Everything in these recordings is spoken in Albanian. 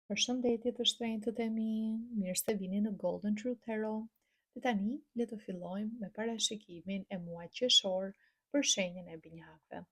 Përshëndetje të shtrenjtët e mi, mirë se vini në Golden Truth Tarot. Dhe tani, le të fillojmë me parashikimin e muajit qershor për shenjën e binjakëve.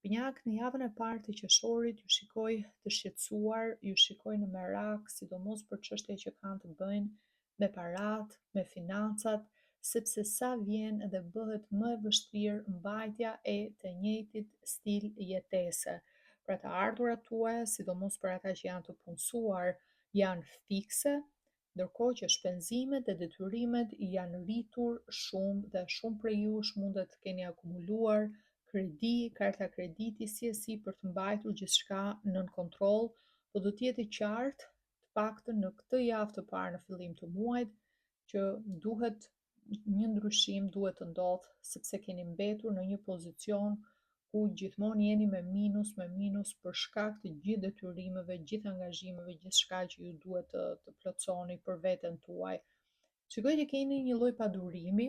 Binjakë, në javën e parë të qershorit ju shikoj të shqetësuar, ju shikoj në merak, sidomos për çështje që kanë të bëjnë me parat, me financat, sepse sa vjen dhe bëhet më e vështirë mbajtja e të njëjtit stil jetese. Pra të ardhurat tuaja, sidomos për ata që janë të punësuar, janë fikse, ndërkohë që shpenzimet dhe detyrimet janë rritur shumë dhe shumë prej jush mundet të keni akumuluar kredi, karta krediti si për të mbajtur gjithçka nën kontroll, po do të jetë i qartë, të paktën në këtë javë të parë në fillim të muajit, që duhet një ndryshim duhet të ndodhë, sepse keni mbetur në një pozicion ku gjithmonë jeni me minus për shkak të gjithë detyrimeve, gjithë angazhimeve, gjithçka që ju duhet të plotësoni për veten tuaj. Shikoj që keni një lloj padurimi,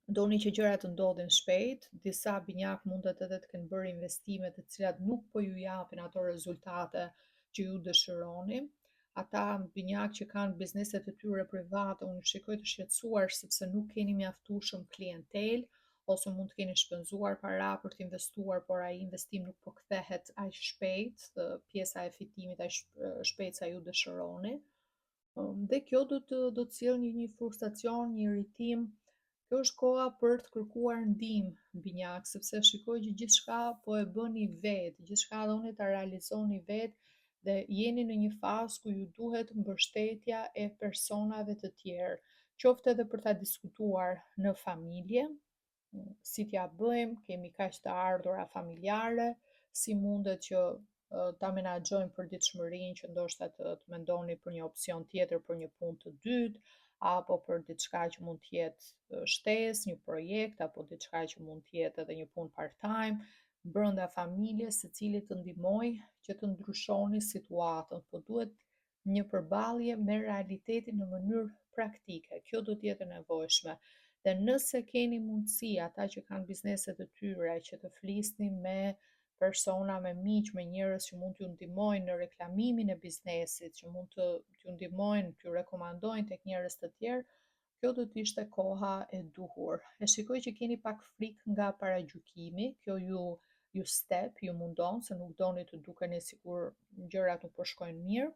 doni që gjërat të ndodhin shpejt, disa binjak mundet edhe të kenë bërë investime të cilat nuk po ju japin ato rezultate që ju dëshironi. Ata binjak që kanë bizneset e tyre private, unë shikoj të shqetësuar sepse nuk keni mjaftueshëm klientelë, ose mund të keni shpenzuar para për të investuar, por ai investim nuk po kthehet aq shpejt, pjesa e fitimit aq shpejt sa ju dëshironi. Dhe kjo do të sjellë një frustracion, një irritim. Kjo është koha për të kërkuar ndihmë binjak, sepse shikoj që gjithçka po e bëni vetë, gjithçka doni ta realizoni vetë dhe jeni në një fazë ku ju duhet mbështetja e personave të tjerë, qoftë edhe për ta diskutuar në familje, si t'ja bëjmë, kemi kaq të ardhura familjare, si mundet që ta menaxhojmë përditshmërinë që ndoshta të mendoni për një opsion tjetër për një punë të dytë, apo për diçka që mund të jetë shtesë, një projekt apo diçka që mund të jetë edhe një punë part-time brenda familjes, secili të ndihmojë që të ndryshoni situatën, po duhet një përballje me realitetin në mënyrë praktike. Kjo do të jetë e nevojshme. Dhe nëse keni mundësi, ata që kanë bizneset e tyre, që të flisni me persona, me miq, me njerëz që mund t'ju ndihmojnë në reklamimin e biznesit, që mund t'ju ndihmojnë, t'ju rekomandojnë tek njerëz të tjerë, kjo do të ishte koha e duhur. E shikoj që keni pak frikë nga paragjykimi, kjo ju step, ju mundon, se nuk doni të dukeni sikur gjërat nuk po shkojnë mirë,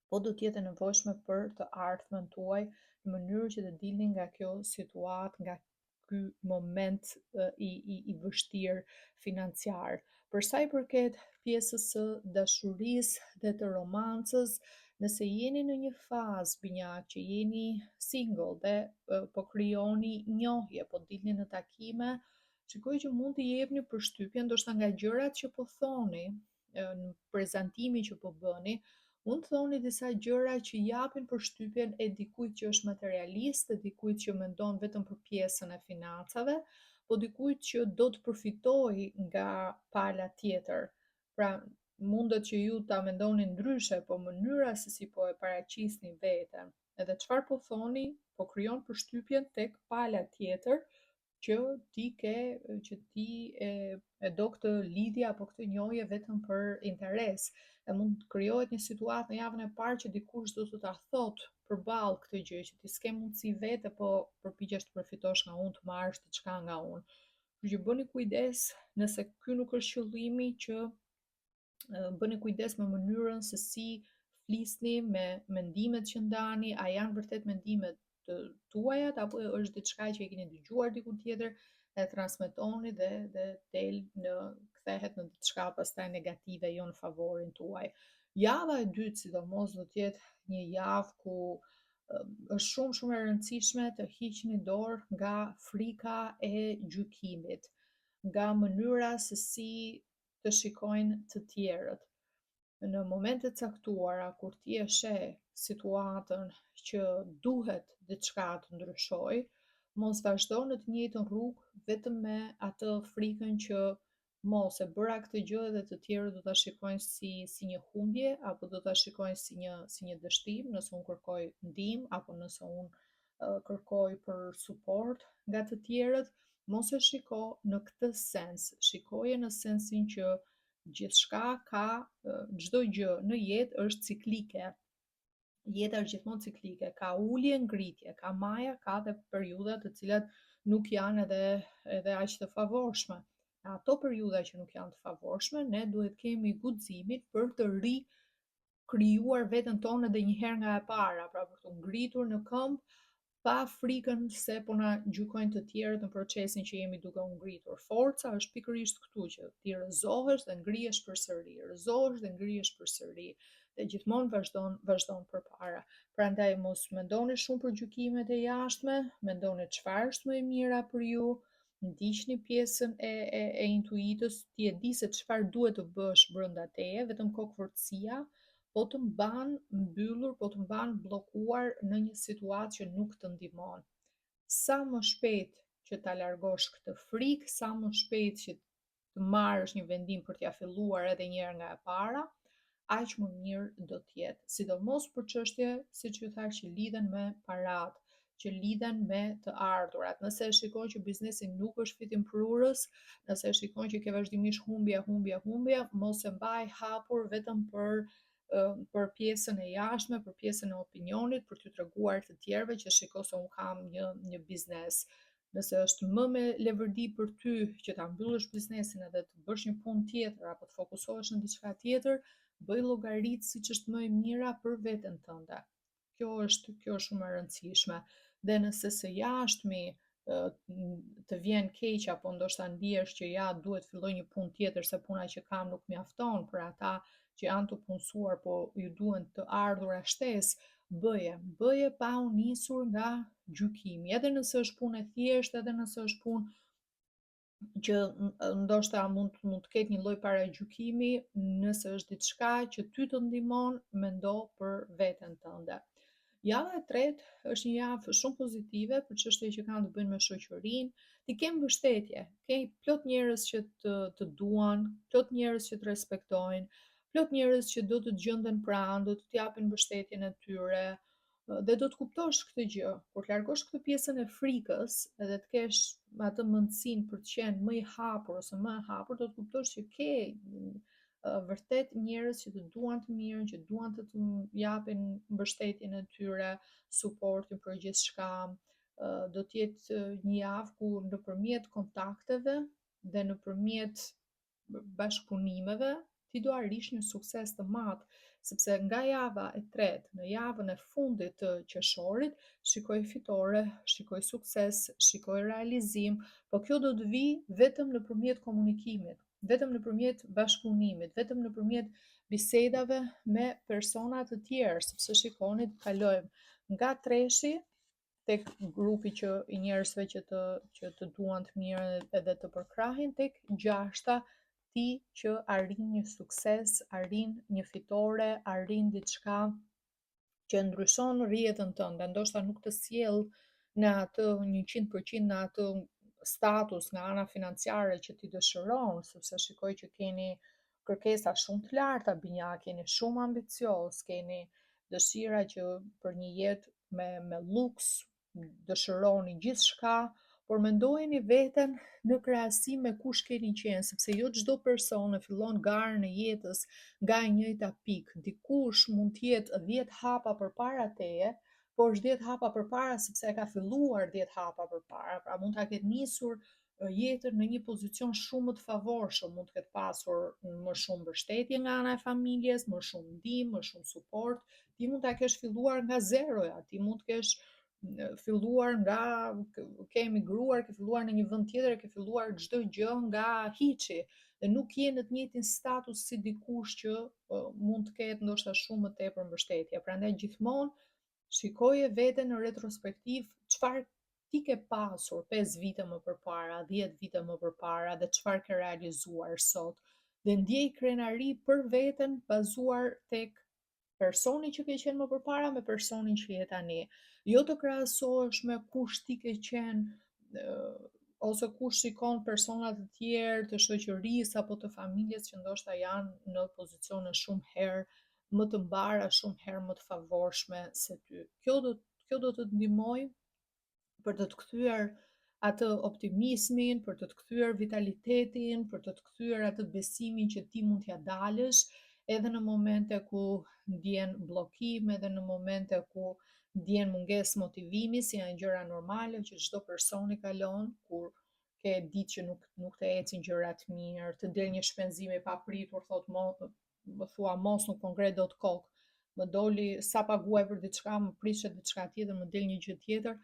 po do të jetë e nevojshme për të ardhmen tuaj në mënyrë që të dilni nga kjo situatë, nga ky moment i vështirë financiar. Për sa i përket pjesës së dashurisë dhe të romancës, nëse jeni në një fazë binjak që jeni single dhe po krijoni njohje, po dilni në takime, shikoj që mund të jepni përshtypje ndoshta nga gjërat që po thoni, në prezantimin që po bëni, mund të thoni disa gjëra që japin përshtypjen e dikujt që është materialist, e dikujt që mendon vetëm për pjesën e financave, po dikujt që do të përfitojë nga pala tjetër. Pra, mundet që ju ta mendoni ndryshe, po mënyra se si po e paraqisni veten, edhe çfarë po thoni, po krijon përshtypjen tek pala tjetër që ti e do këtë lidhje apo këtë njohje vetëm për interes. E mund të krijohet një situatë në javën e parë që dikush do të ta thotë përballë këtë gjë që ti s'ke mundësi vete, po përpiqesh të përfitosh nga unë, të marrësh diçka nga unë. Kështu që bëni kujdes, nëse ky nuk është qëllimi, që bëni kujdes me mënyrën se si flisni, me mendimet që ndani, a janë vërtet mendimet të tuajat apo është diçka që e keni dëgjuar diku tjetër e transmetoni dhe kthehet në diçka pastaj negative jo në favorin tuaj. Java e dytë sidomos do të jetë një javë ku është shumë e rëndësishme të hiqni dorë nga frika e gjykimit, nga mënyra se si të shikojnë të tjerët. Në momente caktuara, kur ti e sheh situatën që duhet diçka të ndryshojë, mos vazhdo në të njëjtën rrugë vetëm me atë frikën që mos e bëra këtë gjë dhe të tjerët do ta shikojnë si një humbje apo do ta shikojnë si një dështim, nëse unë kërkoj ndihmë apo nëse unë kërkoj për suport nga të tjerët, mos e shiko në këtë sens. Shikoje në sensin që Gjithçka ka, çdo gjë në jetë është ciklike. Jeta është gjithmonë ciklike, ka ulje, ngritje, ka maja, ka dhe periudha të cilat nuk janë edhe aq të favorshme. Në ato periudha që nuk janë të favorshme, ne duhet kemi guximin për të krijuar veten tonë edhe një herë nga e para, pra për të ngritur në këmbë pa frikën se po na gjykojnë të tjerët në procesin që jemi duke u ngritur. Forca është pikërisht këtu që ti rrëzohesh dhe ngrihesh përsëri, rrëzohesh dhe ngrihesh përsëri dhe gjithmonë vazhdon përpara. Prandaj mos mendoni shumë për gjykimet e jashtme, mendoni çfarë është më e mira për ju, ndiqni pjesën e intuitës, ti e di se çfarë duhet të bësh brenda teje, vetëm kokëfortësia po të mban mbyllur, po të mban bllokuar në një situatë që nuk të ndihmon. Sa më shpejt që ta largosh këtë frikë, sa më shpejt që të marrësh një vendim për t'ia filluar edhe një herë nga e para, aq më mirë do të jetë. Sidomos për çështje, siç ju thash, që lidhen me paratë, që lidhen me të ardhurat. Nëse e shikon që biznesi nuk është fitim prurës, nëse e shikon që ke vazhdimisht humbje, mos e mbaj hapur vetëm për pjesën e jashtme, për pjesën e opinionit, për t'ju treguar të tjerëve që shiko se un kam një biznes. Nëse është më me levërdi për ty që ta mbyllësh biznesin edhe të bësh një punë tjetër apo të fokusohesh në diçka tjetër, bëj llogaritë siç është më e mira për veten tënde. Kjo është shumë e rëndësishme. Dhe nëse së jashtmi të vjen keq apo ndoshta ndihesh që ja duhet filloj një punë tjetër se puna që kam nuk mjafton për ata që janë të punësuar po ju duhen të ardhura shtesë, bëje pa u nisur nga gjykimi. Edhe nëse është punë e thjeshtë, edhe nëse është punë që ndoshta mund të ketë një lloj paragjykimi, nëse është diçka që ty të ndihmon, mendo për veten tënde. Java e tretë është një javë shumë pozitive për çështje që kanë të bëjnë me shoqërinë. Ti ke mbështetje, ke plot njerëz që të duan, plot njerëz që të respektojnë, plot njerëz që do të të gjenden pranë, do të t'japin mbështetjen e tyre dhe do të kuptosh këtë gjë. Kur të largosh këtë pjesën e frikës edhe të kesh atë mundësinë për të qenë më i hapur ose më e hapur, do të kuptosh që ke vërtet njerëz që të duan të mirën, që duan të të japin mbështetjen e tyre, suportin për gjithçka. Do të jetë një javë ku nëpërmjet kontakteve dhe nëpërmjet bashkëpunimeve ti do arrish një sukses të madh, sepse nga java e tretë në javën e fundit të qershorit, shikoj fitore, shikoj sukses, shikoj realizim, po kjo do të vijë vetëm nëpërmjet komunikimit, vetëm nëpërmjet bashkëpunimit, vetëm nëpërmjet bisedave me persona të tjerë, sepse shikoni të kalojmë nga treshi tek grupi i njerëzve që të duan të mirën edhe të përkrahin, tek gjashta ti që arrin një sukses, arrin një fitore, arrin diçka që ndryshon rrjetën tënde, ndoshta nuk të sjell në atë 100% në atë status nga ana financiare që ti dëshiron, sepse shikoj që keni kërkesa shumë të larta binjak, jeni shumë ambicioz, keni dëshira që për një jetë me luks, dëshironi gjithçka, por mendojeni veten në krahasim me kush keni qenë, sepse jo çdo person e fillon garën e jetës nga e njëjta pikë. Dikush mund të jetë 10 hapa përpara teje, por është 10 hapa përpara sepse e ka filluar 10 hapa përpara, pra mund ta ketë nisur jetën në një pozicion shumë më të favorshëm, mund të ketë pasur më shumë mbështetje nga ana e familjes, më shumë ndihmë, më shumë suport. Ti mund ta kesh filluar nga zeroja, ti mund të kesh filluar nga ke emigruar, ke filluar në një vend tjetër, ke filluar çdo gjë nga hiçi dhe nuk je në të njëjtin status si dikush që mund të ketë ndoshta shumë më tepër mbështetje. Prandaj gjithmonë shikoje veten në retrospektiv çfarë ti ke pasur 5 vite më përpara, 10 vite më përpara dhe çfarë ke realizuar sot. Dhe ndjej krenari për veten bazuar tek personi që ke qenë më përpara me personin që je tani. Jo të krahasohesh me kush ti ke qenë ose kush shikon persona të tjerë të shoqërisë apo të familjes që ndoshta janë në pozicione shumë herë më të mbara, shumë herë më të favorshme se ty. Kjo do të ndihmojë për të kthyer atë optimizmin, për të kthyer vitalitetin, për të kthyer atë besimin që ti mund t'ja dalësh, edhe në momente ku ndjen bllokim, edhe në momente ku ndjen mungesë motivimi, si janë gjëra normale që çdo person i kalon kur ke ditë që nuk të ecin gjërat mirë, të del një shpenzim i papritur, më thua mos nuk po ngre dot kokë, më doli sa paguaj për diçka, më prishet diçka tjetër, më del një gjë tjetër.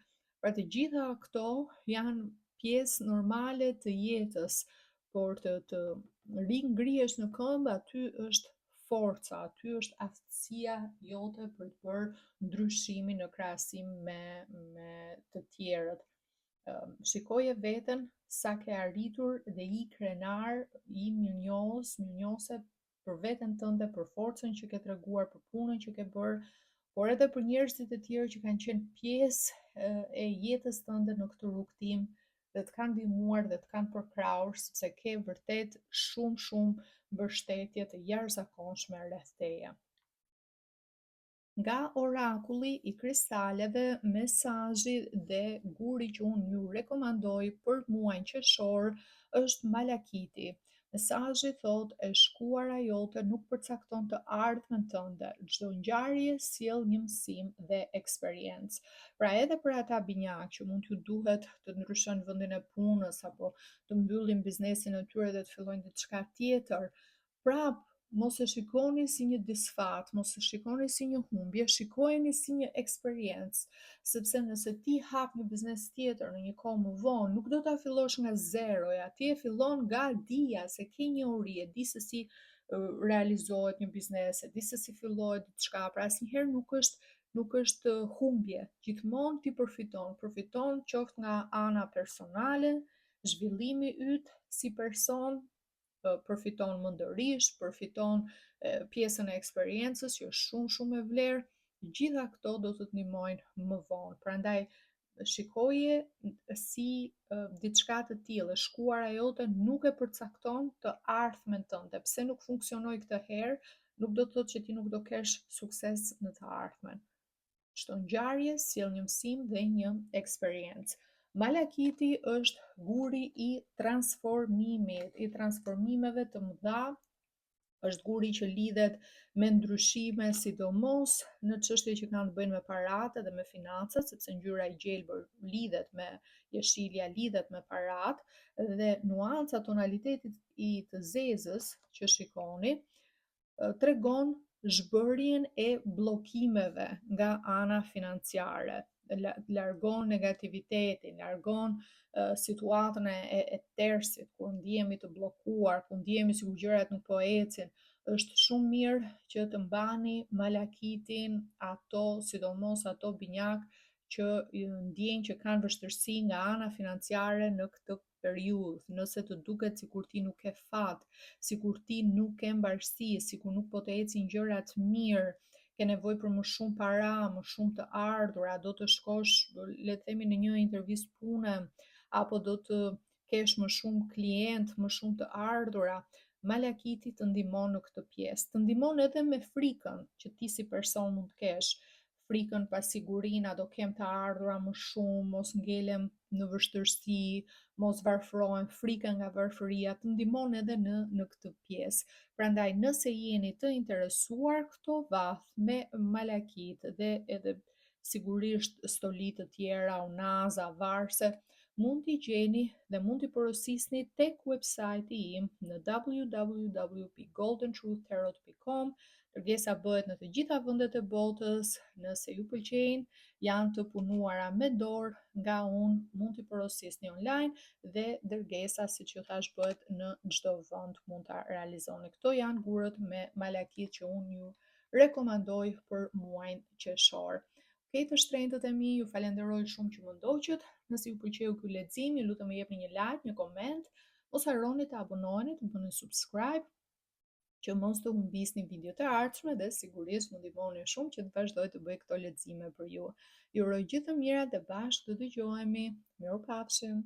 Pra të gjitha këto janë pjesë normale të jetës, por të ringrihesh në këmbë, aty është forca, aty është aftësia jote për të bërë ndryshimin në krahasim me të tjerët. Shikoje veten sa ke arritur dhe i krenar, i mirënjohëse për veten tënde, për forcën që ke treguar, për punën që ke bërë, por edhe për njerëzit e tjerë që kanë qenë pjesë e jetës tënde në këtë rrugtim dhe të kanë ndihmuar dhe të kanë përkrahur, sepse ke vërtet shumë mbështetje të jashtëzakonshme rreth teje. Nga orakulli i kristaleve, mesazhi dhe guri që unë ju rekomandoj për muajin qershor është Malakiti. Mesazhi thot: e shkuara jote nuk përcakton të ardhmen tënde, çdo ngjarje sjell një mësim dhe eksperiencë. Pra edhe për ata binjak që mund t'ju duhet të ndryshojnë vendin e punës apo të mbyllin biznesin e tyre dhe të fillojnë diçka tjetër, prap mos e shikoni si një disfat, mos e shikoni si një humbje, shikojeni si një eksperiencë, sepse nëse ti hap një biznes tjetër në një kohë më vonë, nuk do ta fillosh nga zeroja, ti e fillon nga dija, se ke një uri, e di se si realizohet një biznes, e di se si fillohet diçka, pra asnjëherë nuk është humbje, gjithmonë ti përfiton qoftë nga ana personale, zhvillimi yt si person, përfiton mëndërisht, përfiton pjesën e eksperiencës që është shumë e vlerë, gjitha këto do të të ndihmojnë më vonë. Prandaj shikoje si diçka të tillë, shkuara jote nuk e përcakton të ardhmen tënde. Pse nuk funksionoi këtë herë, nuk do të thotë që ti nuk do kesh sukses në të ardhmen. Çdo ngjarje sjell një mësim dhe një eksperiencë. Malakiti është guri i transformimit, i transformimeve të mëdha, është guri që lidhet me ndryshime, sidomos në çështje që kanë të bëjnë me paratë dhe me financat, sepse ngjyra e gjelbër lidhet me jeshilja, lidhet me paratë dhe nuanca tonalitetit i të zezës që shikoni tregon zhbërjen e bllokimeve nga ana financiare, largon negativitetin, largon situatën e tërsit, kur ndihemi të bllokuar, kur ndihemi sikur gjërat nuk po ecin. Është shumë mirë që të mbani malakitin ato, sidomos ato binjak që ndjejnë që kanë vështirësi nga ana financiare në këtë periudhë, nëse të duket sikur ti nuk ke fat, sikur ti nuk ke mbarësi, sikur nuk po të ecin gjërat mirë, ke nevojë për më shumë para, më shumë të ardhura, do të shkosh, le të themi, në një intervistë pune, apo do të kesh më shumë klient, më shumë të ardhura, Malakiti të ndihmon në këtë pjesë. Të ndihmon edhe me frikën që ti si person mund të kesh, frikën, pasigurinë, a do kem të ardhura më shumë, mos ngelem në vështirësi, mos varfërohem, frika nga varfëria, të ndihmon edhe në këtë pjesë. Prandaj nëse jeni të interesuar, këto vath me malakit dhe edhe sigurisht stoli të tjera, unaza, varse, mund t'i gjeni dhe mund t'i porosisni tek websajti im në www.goldentruthtarot.com. Kërkesa bëhet në të gjitha vendet e botës, nëse ju pëlqejnë, janë të punuara me dorë nga unë, mund t'i porosisni online dhe dërgesa, siç ju thash, bëhet në çdo vend, mund ta realizoni. Këto janë gurët me malakit që unë ju rekomandoj për muajin qershor. Okej, të shtrenjtët e mi, ju falenderoj shumë që më ndoqët. Nëse ju pëlqeu ky lexim, ju lutem më jepni një like, një koment. Mos harroni të abonoheni, të bëni subscribe, që mos të humbisni videot e ardhshme dhe sigurisht më ndihmoni shumë që të vazhdoj të bëj këto lexime për ju. Ju uroj gjithë të mirat dhe bashkë do dëgjohemi. Mirupafshim.